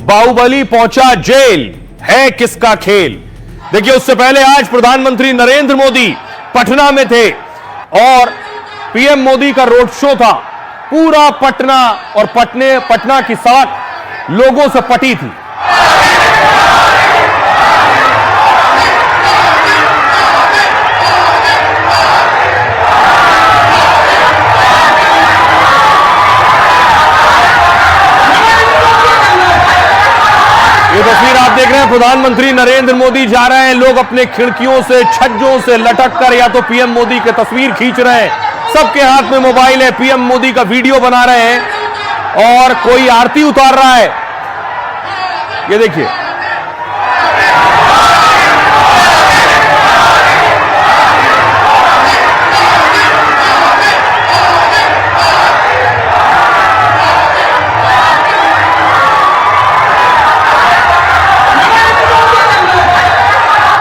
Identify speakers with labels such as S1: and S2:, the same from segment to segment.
S1: बाहुबली पहुंचा जेल, है किसका खेल। देखिए, उससे पहले आज प्रधानमंत्री नरेंद्र मोदी पटना में थे और पीएम मोदी का रोड शो था। पूरा पटना और पटना की सड़क लोगों से पटी थी। ये तस्वीर आप देख रहे हैं, प्रधानमंत्री नरेंद्र मोदी जा रहे हैं, लोग अपने खिड़कियों से, छज्जों से लटक कर या तो पीएम मोदी की तस्वीर खींच रहे हैं, सबके हाथ में मोबाइल है, पीएम मोदी का वीडियो बना रहे हैं और कोई आरती उतार रहा है। ये देखिए,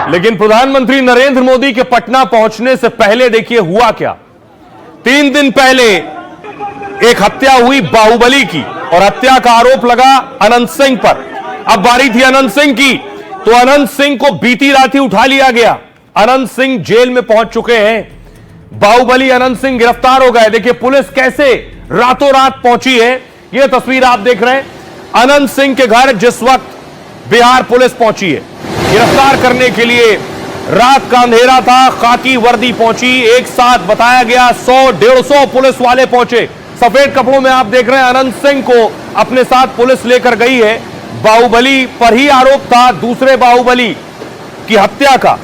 S1: लेकिन प्रधानमंत्री नरेंद्र मोदी के पटना पहुंचने से पहले देखिए हुआ क्या। 3 दिन पहले एक हत्या हुई बाहुबली की और हत्या का आरोप लगा अनंत सिंह पर। अब बारी थी अनंत सिंह की, तो अनंत सिंह को बीती रात ही उठा लिया गया। अनंत सिंह जेल में पहुंच चुके हैं। बाहुबली अनंत सिंह गिरफ्तार हो गए। देखिए पुलिस कैसे रातों रात पहुंची है। यह तस्वीर आप देख रहे हैं, अनंत सिंह के घर जिस वक्त बिहार पुलिस पहुंची है गिरफ्तार करने के लिए। रात का अंधेरा था, खाकी वर्दी पहुंची, एक साथ बताया गया 100-150 पुलिस वाले पहुंचे। सफेद कपड़ों में आप देख रहे हैं अनंत सिंह को अपने साथ पुलिस लेकर गई है। बाहुबली पर ही आरोप था दूसरे बाहुबली की हत्या का।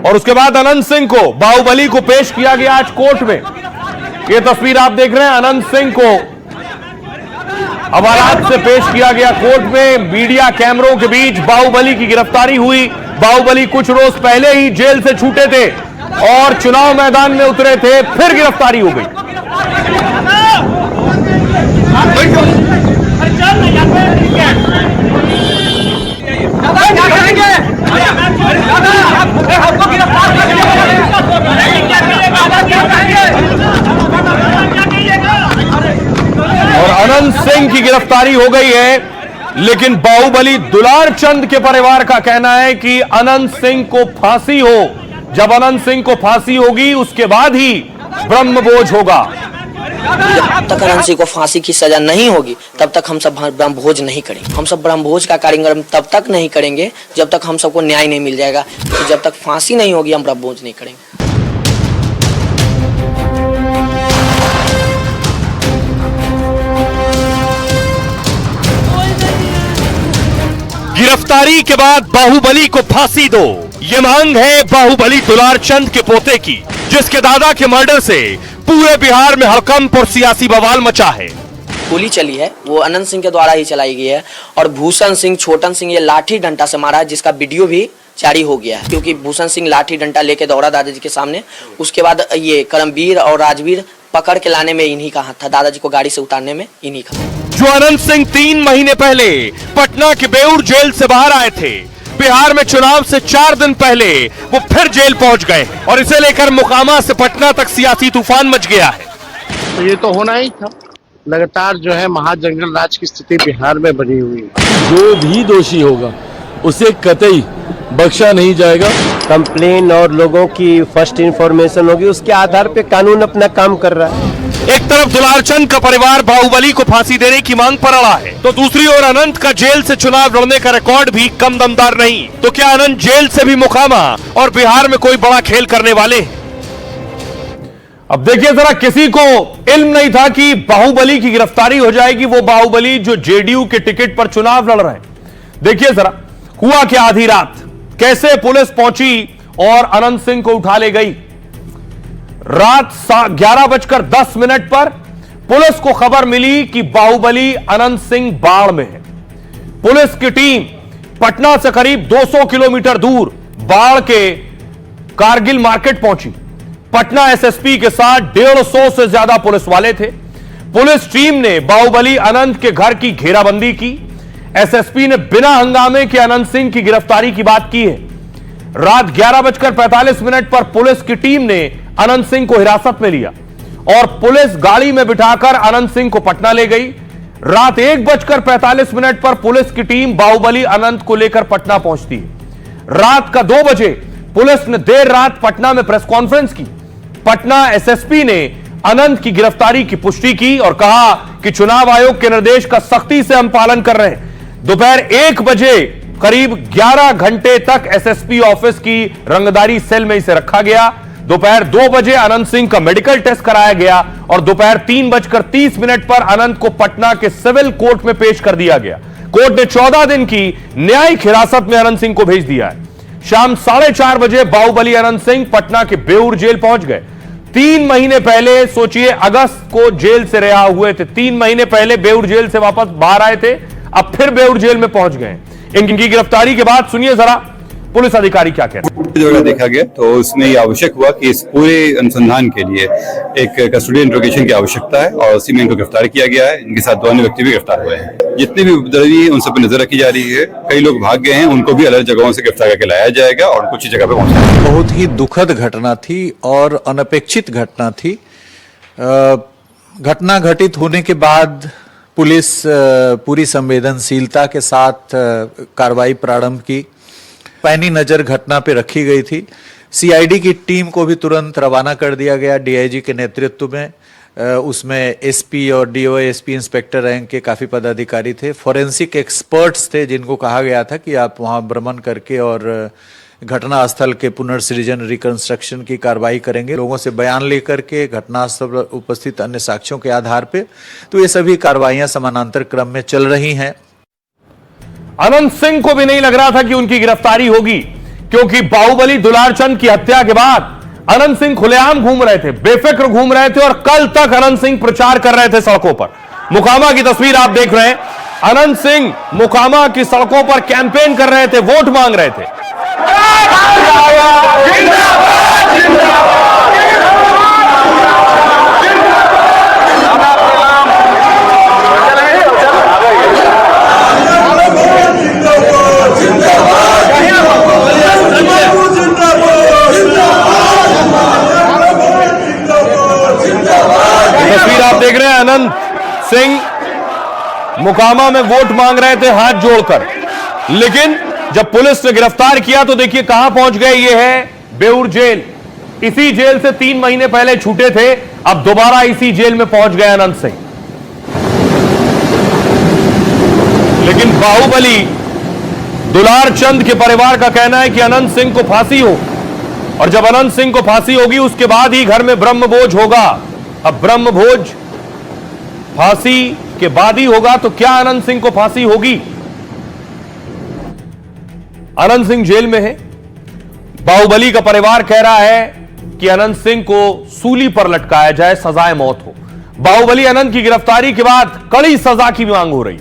S1: और उसके बाद अनंत सिंह को, बाहुबली को पेश किया गया आज कोर्ट में। यह तस्वीर आप देख रहे हैं, अनंत सिंह को अदालत से पेश किया गया कोर्ट में। मीडिया कैमरों के बीच बाहुबली की गिरफ्तारी हुई। बाहुबली कुछ रोज पहले ही जेल से छूटे थे और चुनाव मैदान में उतरे थे, फिर गिरफ्तारी हो गई। और अनंत सिंह की गिरफ्तारी हो गई है, लेकिन बाहुबली दुलार चंद के परिवार का कहना है कि अनंत सिंह को फांसी हो। जब अनंत सिंह को फांसी होगी उसके बाद ही ब्रह्मभोज होगा।
S2: जब तक अनंत सिंह को फांसी की सजा नहीं होगी तब तक हम सब ब्रह्मभोज नहीं करेंगे। हम सब ब्रह्मभोज का कार्यक्रम तब तक नहीं करेंगे जब तक हम सबको न्याय नहीं मिल जाएगा। तो जब तक फांसी नहीं होगी हम ब्रह्मभोज नहीं करेंगे।
S1: गिरफ्तारी के बाद बाहुबली को फांसी दो, ये मांग है बाहुबली दुलार चंद के पोते की, जिसके दादा के मर्डर से पूरे बिहार में हड़कंप और सियासी बवाल मचा है।
S2: गोली चली है वो अनंत सिंह के द्वारा ही चलाई गई है और भूषण सिंह, छोटन सिंह ये लाठी डंडा से मारा है, जिसका वीडियो भी जारी हो गया है। क्योंकि भूषण सिंह लाठी डंडा लेके दौड़ा दादाजी के सामने, उसके बाद ये करमवीर और राजवीर पकड़ के लाने में इन्हीं का हाथ था, दादाजी को गाड़ी से उतारने में इन्हीं का।
S1: जो अनंत सिंह 3 महीने पहले पटना के बेउर जेल से बाहर आए थे, बिहार में चुनाव से 4 दिन पहले वो फिर जेल पहुंच गए और इसे लेकर मोकामा से पटना तक सियासी तूफान मच गया है।
S3: तो ये तो होना ही था। लगातार जो है महाजंगल राज की स्थिति बिहार में बनी हुई है।
S4: जो भी दोषी होगा उसे कतई बख्शा नहीं जाएगा।
S5: कंप्लेन और लोगों की फर्स्ट इंफॉर्मेशन होगी, उसके आधार पे कानून अपना काम कर रहा है।
S1: एक तरफ दुलारचंद का परिवार बाहुबली को फांसी देने की मांग पर अड़ा है, तो दूसरी ओर अनंत का जेल से चुनाव लड़ने का रिकॉर्ड भी कम दमदार नहीं। तो क्या अनंत जेल से भी मोकामा और बिहार में कोई बड़ा खेल करने वाले हैं? अब देखिए जरा, किसी को इल्म नहीं था कि बाहुबली की गिरफ्तारी हो जाएगी। वो बाहुबली जो जेडीयू के टिकट पर चुनाव लड़ रहे हैं। देखिए जरा हुआ क्या आधी रात, कैसे पुलिस पहुंची और अनंत सिंह को उठा ले गई। रात 11:10 पर पुलिस को खबर मिली कि बाहुबली अनंत सिंह बाढ़ में है। पुलिस की टीम पटना से करीब 200 किलोमीटर दूर बाढ़ के कारगिल मार्केट पहुंची। पटना एसएसपी के साथ 150 से ज्यादा पुलिस वाले थे। पुलिस टीम ने बाहुबली अनंत के घर की घेराबंदी की। एसएसपी ने बिना हंगामे के अनंत सिंह की गिरफ्तारी की बात की है। रात 11:45 पर पुलिस की टीम ने अनंत सिंह को हिरासत में लिया और पुलिस गाड़ी में बिठाकर अनंत सिंह को पटना ले गई। रात 1:45 पर पुलिस की टीम बाहुबली अनंत को लेकर पटना पहुंचती है। रात का 2 बजे पुलिस ने देर रात पटना में प्रेस कॉन्फ्रेंस की। पटना एसएसपी ने अनंत की गिरफ्तारी की पुष्टि की और कहा कि चुनाव आयोग के निर्देश का सख्ती से हम पालन कर रहे हैं। दोपहर 1 बजे करीब 11 घंटे तक एसएसपी ऑफिस की रंगदारी सेल में इसे रखा गया। दोपहर 2 बजे अनंत सिंह का मेडिकल टेस्ट कराया गया और दोपहर 3:30 पर अनंत को पटना के सिविल कोर्ट में पेश कर दिया गया। कोर्ट ने 14 दिन की न्यायिक हिरासत में अनंत सिंह को भेज दिया है। शाम 4:30 बजे बाहुबली अनंत सिंह पटना के बेऊर जेल पहुंच गए। 3 महीने पहले, सोचिए, अगस्त को जेल से रिहा हुए थे। 3 महीने पहले बेऊर जेल से वापस बाहर आए थे, अब फिर बेऊर जेल में पहुंच गए। इनकी गिरफ्तारी के बाद सुनिए जरा पुलिस अधिकारी क्या कहते हैं।
S6: जो देखा गया तो उसमें यह आवश्यक हुआ कि इस पूरे अनुसंधान के लिए एक कस्टोडियल इंट्रोगेशन की आवश्यकता है और उसी में इनको गिरफ्तार किया गया है। इनके साथ 2 अन्य व्यक्ति भी गिरफ्तार हुए हैं। जितने भी उपद्रवी हैं उन सब पर नजर रखी जा रही है। कई लोग भाग गए हैं, उनको भी अलग जगहों से गिरफ्तार करके लाया जाएगा और कुछ जगह पे पहुंचाया।
S7: बहुत ही दुखद घटना थी और अनपेक्षित घटना थी। घटना घटित होने के बाद पुलिस पूरी संवेदनशीलता के साथ कार्रवाई प्रारंभ की। पैनी नजर घटना पे रखी गई थी। सीआईडी की टीम को भी तुरंत रवाना कर दिया गया डीआईजी के नेतृत्व में। उसमें एसपी और डीओएसपी इंस्पेक्टर रैंक के काफी पदाधिकारी थे। फोरेंसिक एक्सपर्ट्स थे जिनको कहा गया था कि आप वहां भ्रमण करके और घटनास्थल के पुनर्सृजन रिकंस्ट्रक्शन की कार्रवाई करेंगे। लोगों से बयान लेकर के घटनास्थल पर उपस्थित अन्य साक्ष्यों के आधार पे तो ये सभी कार्रवाइयां समानांतर क्रम में चल रही हैं।
S1: अनंत सिंह को भी नहीं लग रहा था कि उनकी गिरफ्तारी होगी, क्योंकि बाहुबली दुलारचंद की हत्या के बाद अनंत सिंह खुलेआम घूम रहे थे, बेफिक्र घूम रहे थे और कल तक अनंत सिंह प्रचार कर रहे थे सड़कों पर। मोकामा की तस्वीर आप देख रहे हैं। अनंत सिंह मोकामा की सड़कों पर कैंपेन कर रहे थे, वोट मांग रहे थे। तस्वीर आप देख रहे हैं, अनंत सिंह मोकामा में वोट मांग रहे थे हाथ जोड़कर, लेकिन जब पुलिस ने गिरफ्तार किया तो देखिए कहां पहुंच गए। ये है बेऊर जेल। इसी जेल से 3 महीने पहले छूटे थे, अब दोबारा इसी जेल में पहुंच गए अनंत सिंह। लेकिन बाहुबली दुलारचंद के परिवार का कहना है कि अनंत सिंह को फांसी हो, और जब अनंत सिंह को फांसी होगी उसके बाद ही घर में ब्रह्मभोज होगा। अब ब्रह्मभोज फांसी के बाद ही होगा, तो क्या अनंत सिंह को फांसी होगी? अनंत सिंह जेल में है। बाहुबली का परिवार कह रहा है कि अनंत सिंह को सूली पर लटकाया जाए, सजाए मौत हो। बाहुबली अनंत की गिरफ्तारी के बाद कड़ी सजा की मांग हो रही।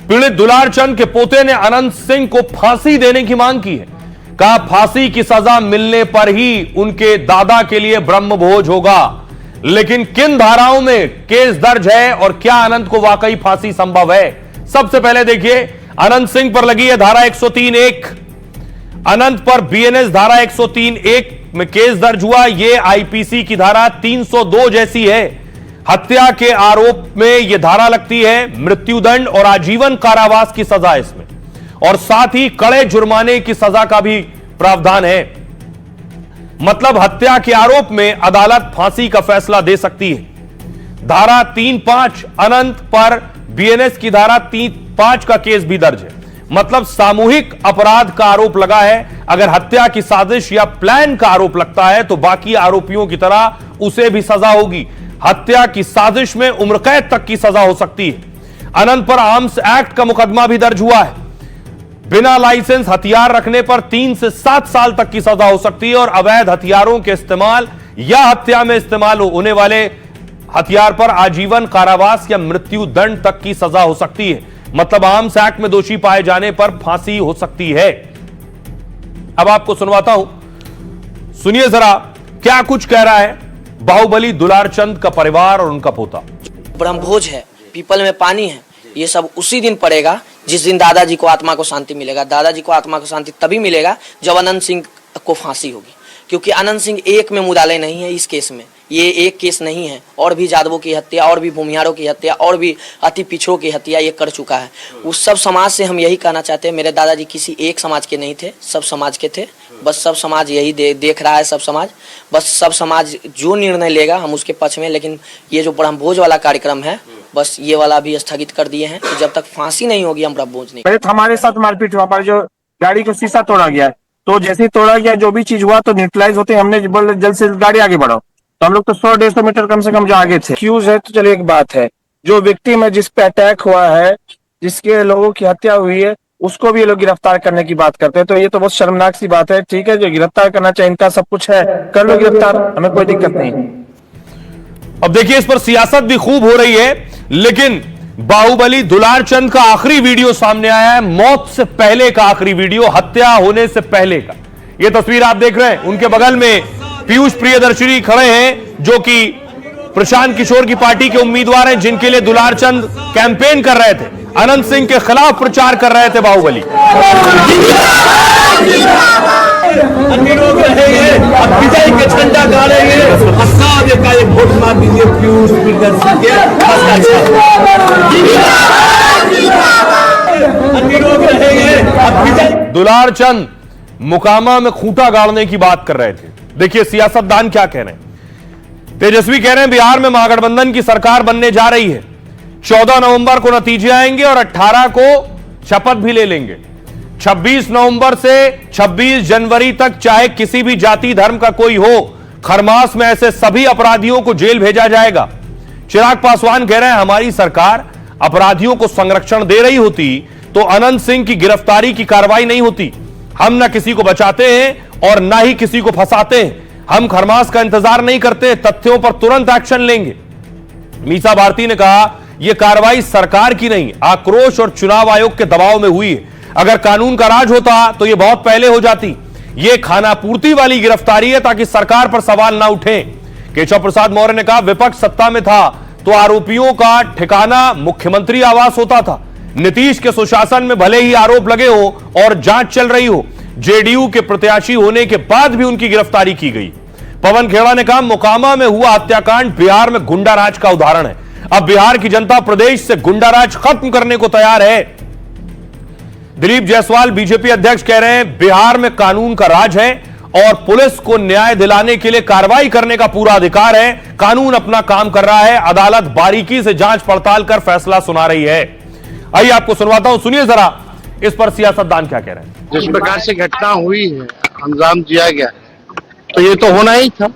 S1: पीड़ित दुलारचंद के पोते ने अनंत सिंह को फांसी देने की मांग की है। कहा फांसी की सजा मिलने पर ही उनके दादा के लिए ब्रह्मभोज होगा। लेकिन किन धाराओं में केस दर्ज है और क्या अनंत को वाकई फांसी संभव है? सबसे पहले देखिए, अनंत सिंह पर लगी है धारा 103(1). अनंत पर बीएनएस धारा 103(1) में केस दर्ज हुआ। यह आईपीसी की धारा 302 जैसी है। हत्या के आरोप में यह धारा लगती है। मृत्युदंड और आजीवन कारावास की सजा इसमें, और साथ ही कड़े जुर्माने की सजा का भी प्रावधान है। मतलब हत्या के आरोप में अदालत फांसी का फैसला दे सकती है। धारा 3(5) अनंत पर बीएनएस की धारा 3(5) का केस भी दर्ज है। मतलब सामूहिक अपराध का आरोप लगा है। अगर हत्या की साजिश या प्लान का आरोप लगता है तो बाकी आरोपियों की तरह उसे भी सजा होगी। हत्या की साजिश में उम्र कैद तक की सजा हो सकती है। अनंत पर आर्म्स एक्ट का मुकदमा भी दर्ज हुआ है। बिना लाइसेंस हथियार रखने पर 3 से 7 साल तक की सजा हो सकती है और अवैध हथियारों के इस्तेमाल या हत्या में इस्तेमाल होने वाले हथियार पर आजीवन कारावास या मृत्यु दंड तक की सजा हो सकती है। मतलब आर्म्स एक्ट में दोषी पाए जाने पर फांसी हो सकती है। अब आपको सुनवाता हूं, सुनिए जरा क्या कुछ कह रहा है बाहुबली दुलारचंद का परिवार और उनका पोता।
S2: ब्रह्मभोज है, पीपल में पानी है, ये सब उसी दिन पड़ेगा जिस दिन दादाजी को आत्मा को शांति मिलेगा। दादाजी को आत्मा को शांति तभी मिलेगा जब अनंत सिंह को फांसी होगी, क्योंकि अनंत सिंह एक में मुदाले नहीं है इस केस में। ये एक केस नहीं है, और भी यादवों की हत्या, और भी भूमिहारों की हत्या, और भी अति पिछड़ों की हत्या ये कर चुका है। उस सब समाज से हम यही कहना चाहते हैं, मेरे दादाजी किसी एक समाज के नहीं थे, सब समाज के थे। बस सब समाज यही देख रहा है, सब समाज, बस सब समाज जो निर्णय लेगा हम उसके पक्ष में। लेकिन ये जो ब्रह्मभोज वाला कार्यक्रम है, बस ये वाला भी स्थगित कर दिए हैं कि जब तक फांसी नहीं होगी हम ब्रह्मभोज नहीं।
S8: पहले हमारे साथ मारपीट हुआ, पर जो गाड़ी का शीशा तोड़ा गया, तो जैसे ही तोड़ा गया जो भी चीज हुआ तो न्यूट्रलाइज होते हमने बोले जल्द से गाड़ी आगे बढ़ाओ, तो हम लोग तो 100-150 मीटर कम से कम जो आगे थे। एक्यूज है तो चलिए एक बात है, जो विक्टिम है जिस पे अटैक हुआ है, जिसके लोगों की हत्या हुई है, उसको भी ये लोग गिरफ्तार करने की बात करते हैं, तो ये तो बहुत शर्मनाक सी बात है। ठीक है, जो गिरफ्तार करना चाहिए, इनका सब कुछ है, कर लो गिरफ्तार, हमें कोई दिक्कत नहीं।
S1: अब देखिए इस पर सियासत भी खूब हो रही है, लेकिन बाहुबली दुलारचंद का आखिरी वीडियो सामने आया है, मौत से पहले का आखिरी वीडियो, हत्या होने से पहले का। यह तस्वीर आप देख रहे हैं, उनके बगल में पीयूष प्रियदर्शी खड़े हैं, जो कि प्रशांत किशोर की पार्टी के उम्मीदवार हैं, जिनके लिए दुलारचंद कैंपेन कर रहे थे, अनंत सिंह के खिलाफ प्रचार कर रहे थे बाहुबली।
S5: विजय के झंडा गाड़ेंगे, वोट मार दीजिए पीयूष प्रियदर्शी के।
S1: दुलारचंद मुकामा में खूंटा गाड़ने की बात कर रहे थे। देखिए सियासतदान क्या कह रहे हैं। तेजस्वी कह रहे हैं बिहार में महागठबंधन की सरकार बनने जा रही है, 14 नवंबर को नतीजे आएंगे और 18 को शपथ भी ले लेंगे। 26 नवंबर से 26 जनवरी तक चाहे किसी भी जाति धर्म का कोई हो, खरमास में ऐसे सभी अपराधियों को जेल भेजा जाएगा। चिराग पासवान कह रहे हैं हमारी सरकार अपराधियों को संरक्षण दे रही होती तो अनंत सिंह की गिरफ्तारी की कार्रवाई नहीं होती। हम ना किसी को बचाते हैं और ना ही किसी को फंसाते हैं। हम खरमास का इंतजार नहीं करते, तथ्यों पर तुरंत एक्शन लेंगे। मीसा भारती ने कहा यह कार्रवाई सरकार की नहीं, आक्रोश और चुनाव आयोग के दबाव में हुई है। अगर कानून का राज होता तो यह बहुत पहले हो जाती। यह खानापूर्ति वाली गिरफ्तारी है ताकि सरकार पर सवाल ना उठे। केशव प्रसाद मौर्य ने कहा विपक्ष सत्ता में था तो आरोपियों का ठिकाना मुख्यमंत्री आवास होता था। नीतीश के सुशासन में भले ही आरोप लगे हो और जांच चल रही हो, जेडीयू के प्रत्याशी होने के बाद भी उनकी गिरफ्तारी की गई। पवन खेड़ा ने कहा मोकामा में हुआ हत्याकांड बिहार में गुंडाराज का उदाहरण है। अब बिहार की जनता प्रदेश से गुंडाराज खत्म करने को तैयार है। दिलीप जायसवाल बीजेपी अध्यक्ष कह रहे हैं बिहार में कानून का राज है और पुलिस को न्याय दिलाने के लिए कार्रवाई करने का पूरा अधिकार है। कानून अपना काम कर रहा है, अदालत बारीकी से जांच पड़ताल कर फैसला सुना रही है। आइए आपको सुनवाता हूं, सुनिए जरा इस पर सियासतदान क्या कह रहे हैं।
S3: जिस प्रकार से घटना हुई है, अंजाम दिया गया है, तो ये तो होना ही था।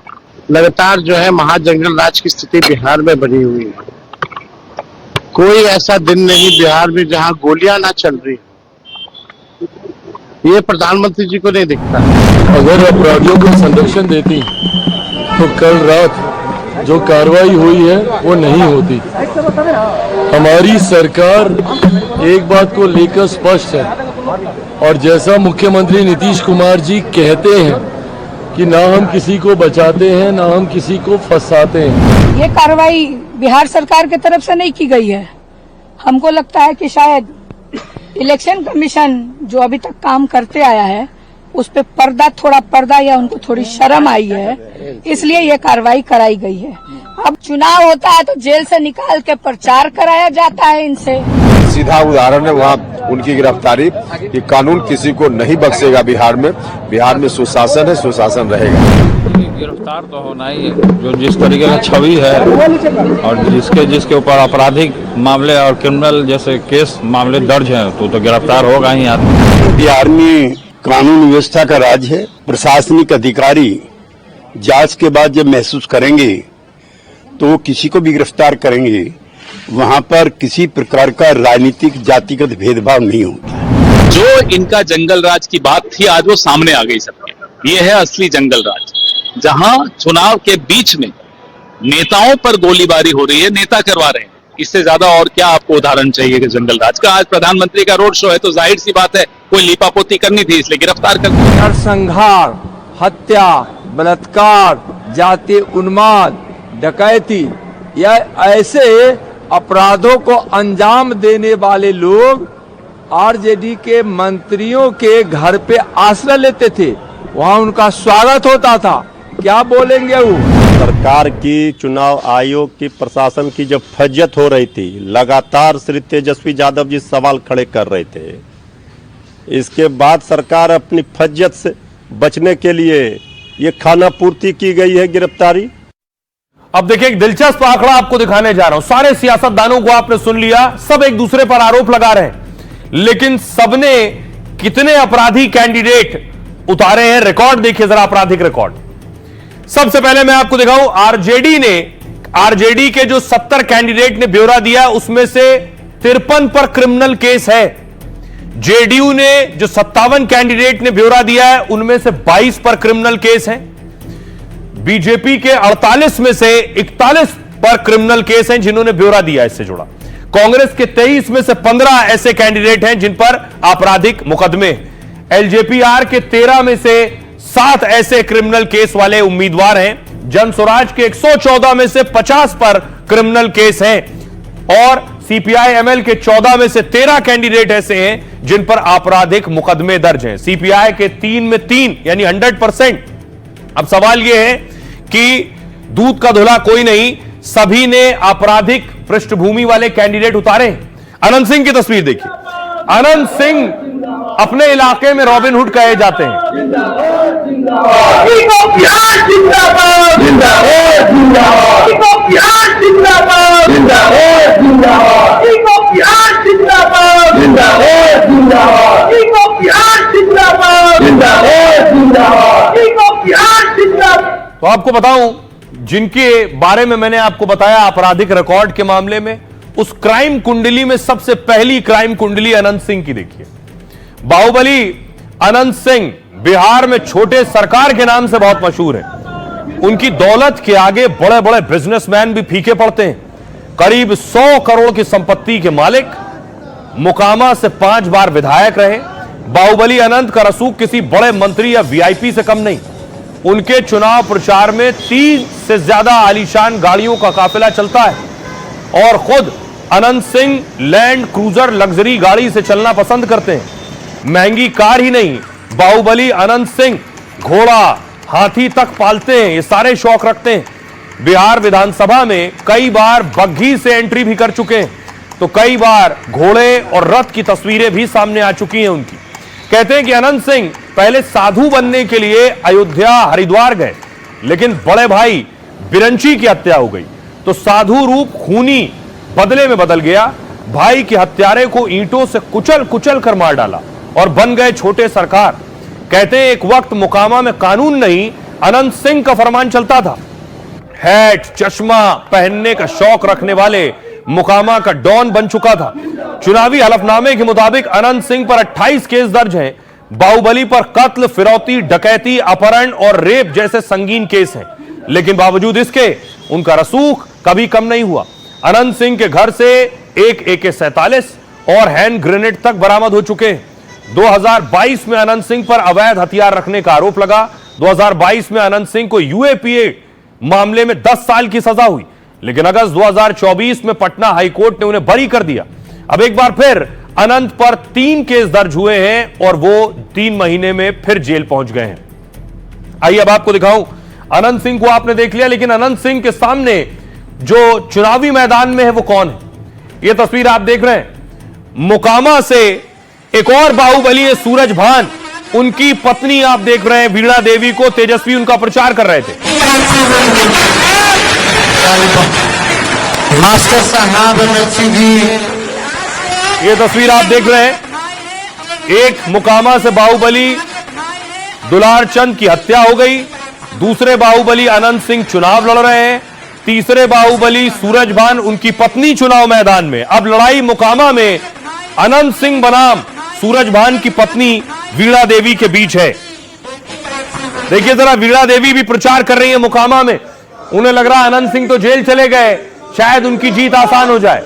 S3: लगातार जो है महाजंगल राज की स्थिति बिहार में बनी हुई है। कोई ऐसा दिन नहीं बिहार में जहां गोलियां ना चल रही, ये प्रधानमंत्री जी को नहीं दिखता।
S4: अगर अपराधियों को संरक्षण देती तो कल रात जो कार्रवाई हुई है वो नहीं होती। हमारी सरकार एक बात को लेकर स्पष्ट है और जैसा मुख्यमंत्री नीतीश कुमार जी कहते हैं कि ना हम किसी को बचाते हैं ना हम किसी को फंसाते हैं।
S9: ये कार्रवाई बिहार सरकार की तरफ से नहीं की गई है। हमको लगता है कि शायद इलेक्शन कमीशन जो अभी तक काम करते आया है उस पे पर्दा या उनको थोड़ी शर्म आई है, इसलिए ये कार्रवाई कराई गई है। अब चुनाव होता है तो जेल से निकाल के प्रचार कराया जाता है इनसे।
S10: सीधा उदाहरण है वहाँ उनकी गिरफ्तारी कि कानून किसी को नहीं बख्शेगा। बिहार में सुशासन है, सुशासन रहेगा।
S11: गिरफ्तार तो होना ही है। जो जिस तरीके का छवि है और जिसके ऊपर आपराधिक मामले और क्रिमिनल जैसे केस मामले दर्ज हैं तो गिरफ्तार होगा ही आदमी।
S10: बिहार में कानून व्यवस्था का राज है। प्रशासनिक अधिकारी जांच के बाद जब महसूस करेंगे तो वो किसी को भी गिरफ्तार करेंगे। वहाँ पर किसी प्रकार का राजनीतिक जातिगत भेदभाव नहीं होता।
S11: जो इनका जंगल राज की बात थी आज वो सामने आ गई सबके। ये है असली जंगल राज, जहाँ चुनाव के बीच में नेताओं पर गोलीबारी हो रही है, नेता करवा रहे हैं। इससे ज्यादा और क्या आपको उदाहरण चाहिए कि जंगल राज का। आज प्रधानमंत्री का रोड शो है तो जाहिर सी बात है कोई लीपापोती करनी थी इसलिए गिरफ्तार कर।
S5: नरसंहार, हत्या, बलात्कार, जातीय उन्माद, डकैती या ऐसे अपराधों को अंजाम देने वाले लोग आरजेडी के मंत्रियों के घर पे आश्रय लेते थे, वहां उनका स्वागत होता था। क्या बोलेंगे वो?
S10: सरकार की, चुनाव आयोग की, प्रशासन की जब फज्जत हो रही थी, लगातार श्री तेजस्वी यादव जी सवाल खड़े कर रहे थे। इसके बाद सरकार अपनी फज्जत से बचने के लिए ये खाना पूर्ति की गई है, गिरफ्तारी।
S1: अब देखिए, एक दिलचस्प आंकड़ा आपको दिखाने जा रहा हूं। सारे सियासतदानों को आपने सुन लिया, सब एक दूसरे पर आरोप लगा रहे हैं, लेकिन सबने कितने अपराधी कैंडिडेट उतारे हैं? रिकॉर्ड देखिए जरा, आपराधिक रिकॉर्ड। सबसे पहले मैं आपको दिखाऊं, आरजेडी के जो 70 कैंडिडेट ने ब्यौरा दिया, उसमें से 53 पर क्रिमिनल केस है। जेडीयू ने जो 57 कैंडिडेट ने ब्यौरा दिया है, उनमें से 22 पर क्रिमिनल केस है। बीजेपी के 48 में से 41 पर क्रिमिनल केस हैं जिन्होंने ब्यौरा दिया इससे जुड़ा। कांग्रेस के 23 में से 15 ऐसे कैंडिडेट हैं जिन पर आपराधिक मुकदमे। एलजेपी-आर के 13 में से 7 ऐसे क्रिमिनल केस वाले उम्मीदवार हैं। जन स्वराज के 114 में से 50 पर क्रिमिनल केस हैं और सीपीआई-एमएल के 14 में से 13 कैंडिडेट ऐसे हैं जिन पर आपराधिक मुकदमे दर्ज हैं। सीपीआई के 3 में 3 यानी 100%। अब सवाल यह है कि दूध का धुला कोई नहीं, सभी ने आपराधिक पृष्ठभूमि वाले कैंडिडेट उतारे। अनंत सिंह की तस्वीर देखिए। अनंत सिंह अपने इलाके में रॉबिन हुड कहे जाते हैं। तो आपको बताऊं, जिनके बारे में मैंने आपको बताया आपराधिक रिकॉर्ड के मामले में, उस क्राइम कुंडली में सबसे पहली क्राइम कुंडली अनंत सिंह की देखिए। बाहुबली अनंत सिंह बिहार में छोटे सरकार के नाम से बहुत मशहूर है। उनकी दौलत के आगे बड़े बड़े बिजनेसमैन भी फीके पड़ते हैं। करीब 100 करोड़ की संपत्ति के मालिक, मोकामा से 5 बार विधायक रहे। बाहुबली अनंत का रसूख किसी बड़े मंत्री या वीआईपी से कम नहीं। उनके चुनाव प्रचार में 30 से ज्यादा आलीशान गाड़ियों का काफिला चलता है और खुद Anant Singh land cruiser luxury गाड़ी से चलना पसंद करते हैं। महंगी कार ही नहीं, बाहुबली अनंत सिंह घोड़ा, हाथी तक पालते हैं। ये सारे शौक रखते हैं। बिहार विधानसभा में कई बार बग्घी से एंट्री भी कर चुके हैं, तो कई बार घोड़े और रथ की तस्वीरें भी सामने आ चुकी हैं उनकी। कहते हैं कि अनंत सिंह पहले साधु बनने के लिए अयोध्या हरिद्वार गए, लेकिन बड़े भाई बिरंची की हत्या हो गई तो साधु रूप खूनी बदले में बदल गया। भाई के हत्यारे को ईंटों से कुचल कुचल कर मार डाला और बन गए छोटे सरकार। कहते हैं एक वक्त मोकामा में कानून नहीं, अनंत सिंह का फरमान चलता था। हैट चश्मा पहनने का शौक रखने वाले मोकामा का डॉन बन चुका था। चुनावी हलफनामे के मुताबिक अनंत सिंह पर 28 केस दर्ज हैं। बाहुबली पर कत्ल, फिरौती, डकैती, अपहरण और रेप जैसे संगीन केस हैं, लेकिन बावजूद इसके उनका रसूख कभी कम नहीं हुआ। अनंत सिंह के घर से एक AK-47 और हैंड ग्रेनेड तक बरामद हो चुके हैं। 2022 में अनंत सिंह पर अवैध हथियार रखने का आरोप लगा। 2022 में अनंत सिंह को UAPA मामले में 10 साल की सजा हुई, लेकिन अगस्त 2024 में पटना हाईकोर्ट ने उन्हें बरी कर दिया। अब एक बार फिर अनंत पर 3 केस दर्ज हुए हैं और वो 3 महीने में फिर जेल पहुंच गए हैं। आइए अब आपको दिखाऊं, अनंत सिंह को आपने देख लिया, लेकिन अनंत सिंह के सामने जो चुनावी मैदान में है वो कौन है? ये तस्वीर आप देख रहे हैं। मोकामा से एक और बाहुबली है सूरज भान, उनकी पत्नी आप देख रहे हैं वीणा देवी को तेजस्वी उनका प्रचार कर रहे थे।
S3: मास्टर साहब
S1: ये तस्वीर आप देख रहे हैं। एक मोकामा से बाहुबली दुलार चंद की हत्या हो गई, दूसरे बाहुबली अनंत सिंह चुनाव लड़ रहे हैं, तीसरे बाहुबली सूरज भान उनकी पत्नी चुनाव मैदान में। अब लड़ाई मोकामा में अनंत सिंह बनाम सूरज भान की पत्नी वीणा देवी के बीच है। देखिए जरा, वीणा देवी भी प्रचार कर रही है मोकामा में। उन्हें लग रहा अनंत सिंह तो जेल चले गए, शायद उनकी जीत आसान हो जाए।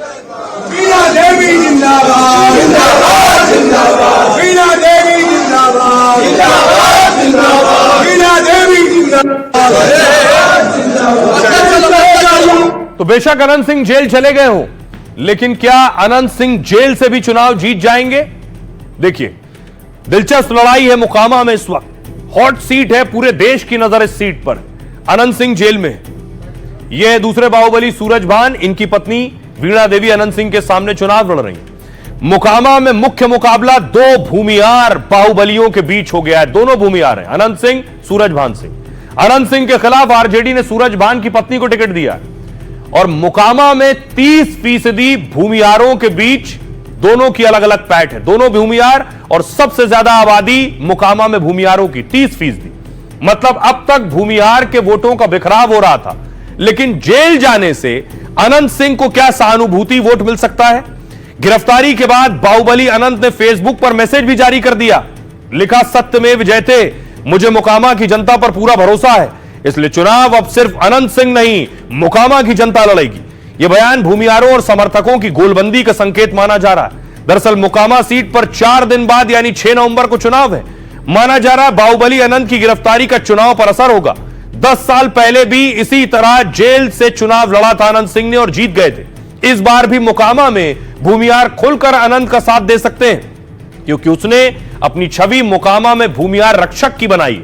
S12: वीणा देवी जिंदाबाद, जिंदाबाद, जिंदाबाद, वीणा देवी जिंदाबाद, जिंदाबाद, जिंदाबाद, वीणा देवी जिंदाबाद।
S1: तो बेशक अनंत सिंह जेल चले गए हो, लेकिन क्या अनंत सिंह जेल से भी चुनाव जीत जाएंगे? देखिए, दिलचस्प लड़ाई है मुकामा में इस वक्त। हॉट सीट है, पूरे देश की नजर इस सीट पर। अनंत सिंह जेल में है। यह दूसरे बाहुबली सूरजभान, इनकी पत्नी वीणा देवी अनंत सिंह के सामने चुनाव लड़ रही हैं। मुकामा में मुख्य मुकाबला दो भूमियार बाहुबलियों के बीच हो गया है। दोनों भूमियार हैं, अनंत सिंह, सूरजभान सिंह। अनंत सिंह के खिलाफ आरजेडी ने सूरजभान की पत्नी को टिकट दिया और मुकामा में 30% भूमियारों के बीच दोनों की अलग अलग पैठ है। दोनों भूमियार और सबसे ज्यादा आबादी मुकामा में भूमियारों की 30%। मतलब अब तक भूमियार के वोटों का बिखराव हो रहा था, लेकिन जेल जाने से अनंत सिंह को क्या सहानुभूति वोट मिल सकता है? गिरफ्तारी के बाद बाहुबली अनंत ने फेसबुक पर मैसेज भी जारी कर दिया। लिखा, सत्यमेव जयते, मुझे मुकामा की जनता पर पूरा भरोसा है, इसलिए चुनाव अब सिर्फ अनंत सिंह नहीं, मुकामा की जनता लड़ेगी। यह बयान भूमियारों और समर्थकों की गोलबंदी का संकेत माना जा रहा है। दरअसल मुकामा सीट पर 4 दिन बाद यानी 6 नवंबर को चुनाव है। माना जा रहा है बाहुबली अनंत की गिरफ्तारी का चुनाव पर असर होगा। 10 साल पहले भी इसी तरह जेल से चुनाव लड़ा था अनंत सिंह ने और जीत गए थे। इस बार भी मुकामा में भूमियार खुलकर अनंत का साथ दे सकते हैं, क्योंकि उसने अपनी छवि मुकामा में भूमियार रक्षक की बनाई।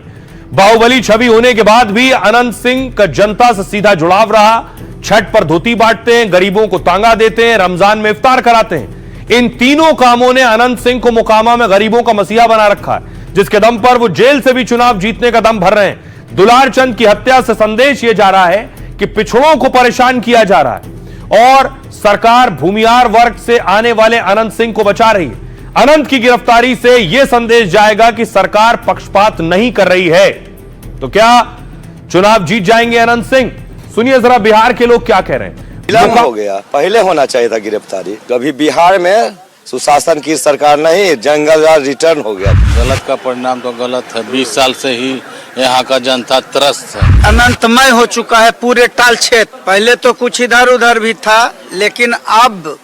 S1: बाहुबली छवि होने के बाद भी अनंत सिंह का जनता से सीधा जुड़ाव रहा। छठ पर धोती बांटते हैं, गरीबों को तांगा देते हैं, रमजान में इफ्तार कराते हैं। इन तीनों कामों ने अनंत सिंह को मुकामा में गरीबों का मसीहा बना रखा है, जिसके दम पर वो जेल से भी चुनाव जीतने का दम भर रहे हैं। दुलार चंद की हत्या से संदेश यह जा रहा है कि पिछड़ों को परेशान किया जा रहा है और सरकार भूमियार वर्ग से आने वाले अनंत सिंह को बचा रही है। अनंत की गिरफ्तारी से यह संदेश जाएगा कि सरकार पक्षपात नहीं कर रही है। तो क्या चुनाव जीत जाएंगे अनंत सिंह? सुनिए जरा बिहार के लोग क्या कह रहे हैं।
S13: विलंब हो गया, पहले होना चाहिए था गिरफ्तारी। कभी बिहार में सुशासन की सरकार नहीं, जंगल राज रिटर्न हो गया।
S14: गलत का परिणाम तो गलत है। 20 साल से ही यहाँ का जनता त्रस्त है।
S15: अनंतमय हो चुका है पूरे टाल क्षेत्र। पहले तो कुछ इधर उधर भी था, लेकिन अब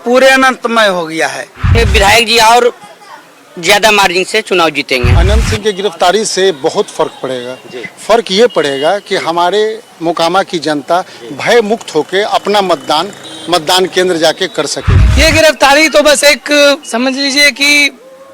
S15: पूरे अनंतमय हो गया है।
S2: विधायक जी और ज्यादा मार्जिन से चुनाव जीतेंगे।
S16: अनंत सिंह की गिरफ्तारी से बहुत फर्क पड़ेगा। फर्क ये पड़ेगा कि हमारे मुकामा की जनता भय मुक्त होकर अपना मतदान केंद्र जाके कर सके।
S15: ये गिरफ्तारी तो बस एक समझ लीजिए कि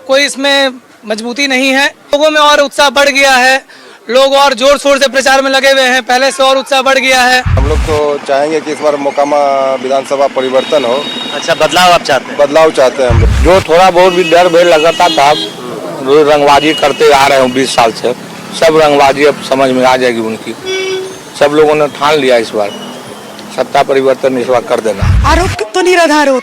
S15: कोई इसमें मजबूती नहीं है। लोगों में और उत्साह बढ़ गया है, लोग और जोर शोर से प्रचार में लगे हुए हैं, पहले से और उत्साह बढ़ गया है।
S13: हम लोग तो चाहेंगे कि इस बार मोकामा विधानसभा परिवर्तन हो।
S2: अच्छा, बदलाव आप चाहते हैं?
S13: बदलाव चाहते हैं हम लोग।
S2: जो थोड़ा बहुत भी डर भय लगाता था, रोज रंगबाजी करते आ रहे हैं 20 साल से, सब रंगबाजी अब समझ में आ जाएगी उनकी। सब लोगों ने ठान लिया इस बार सत्ता परिवर्तन इस बार कर देना।
S17: आरोप तो निराधार हो,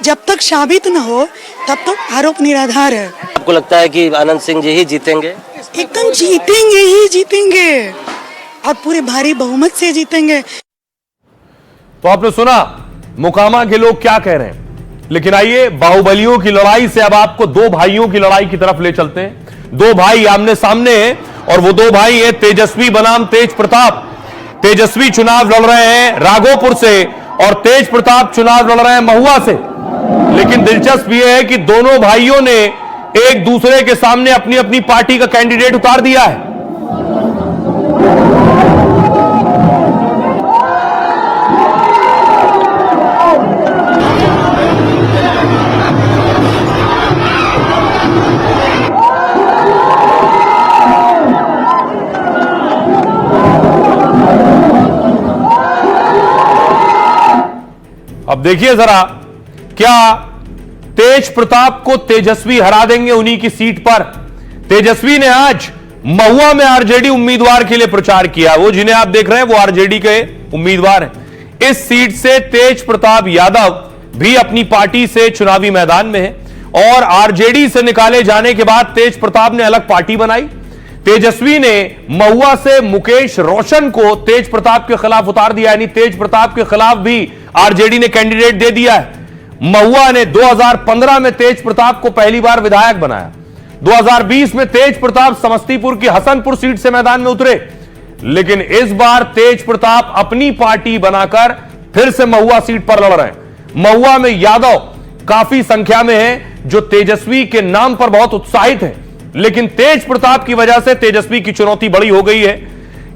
S17: जब तक साबित न हो तब तक आरोप निराधार है।
S2: आपको लगता है कि अनंत सिंह जी ही जीतेंगे?
S17: एकदम जीतेंगे ही जीतेंगे, और पूरे भारी बहुमत से जीतेंगे।
S1: तो आपने सुना मुकामा के लोग क्या कह रहे हैं, लेकिन आइए बाहुबलियों की लड़ाई से अब आपको दो भाइयों की लड़ाई की तरफ ले चलते हैं। दो भाई आमने सामने हैं और वो दो भाई हैं तेजस्वी बनाम तेज प्रताप। तेजस्वी चुनाव लड़ रहे हैं राघोपुर से और तेज प्रताप चुनाव लड़ रहे हैं महुआ से। लेकिन दिलचस्प यह है कि दोनों भाइयों ने एक दूसरे के सामने अपनी अपनी पार्टी का कैंडिडेट उतार दिया है। अब देखिए जरा, क्या तेज प्रताप को तेजस्वी हरा देंगे उन्हीं की सीट पर? तेजस्वी ने आज महुआ में आरजेडी उम्मीदवार के लिए प्रचार किया। वो जिन्हें आप देख रहे हैं वो आरजेडी के उम्मीदवार हैं। इस सीट से तेज प्रताप यादव भी अपनी पार्टी से चुनावी मैदान में है और आरजेडी से निकाले जाने के बाद तेज प्रताप ने अलग पार्टी बनाई। तेजस्वी ने महुआ से मुकेश रोशन को तेज प्रताप के खिलाफ उतार दिया, यानी तेज प्रताप के खिलाफ भी आरजेडी ने कैंडिडेट दे दिया है। महुआ ने 2015 में तेज प्रताप को पहली बार विधायक बनाया। 2020 में तेज प्रताप समस्तीपुर की हसनपुर सीट से मैदान में उतरे, लेकिन इस बार तेज प्रताप अपनी पार्टी बनाकर फिर से महुआ सीट पर लड़ रहे हैं। महुआ में यादव काफी संख्या में हैं जो तेजस्वी के नाम पर बहुत उत्साहित हैं, लेकिन तेज प्रताप की वजह से तेजस्वी की चुनौती बड़ी हो गई है।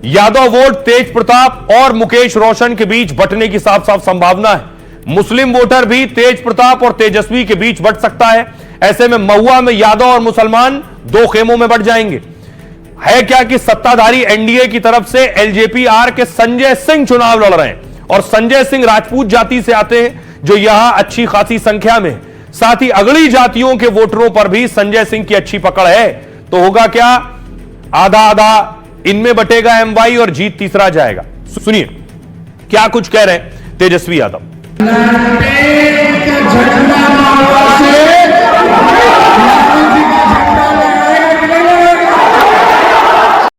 S1: यादव वोट तेज प्रताप और मुकेश रोशन के बीच बंटने की साफ साफ संभावना है। मुस्लिम वोटर भी तेज प्रताप और तेजस्वी के बीच बंट सकता है। ऐसे में महुआ में यादव और मुसलमान दो खेमों में बढ़ जाएंगे। है क्या कि सत्ताधारी एनडीए की तरफ से एलजेपी-आर के संजय सिंह चुनाव लड़ रहे हैं और संजय सिंह राजपूत जाति से आते हैं जो यहां अच्छी खासी संख्या में, साथ ही अगली जातियों के वोटरों पर भी संजय सिंह की अच्छी पकड़ है। तो होगा क्या, आधा आधा इनमें बटेगा एमवाई और जीत तीसरा जाएगा। सुनिए क्या कुछ कह रहे हैं तेजस्वी यादव।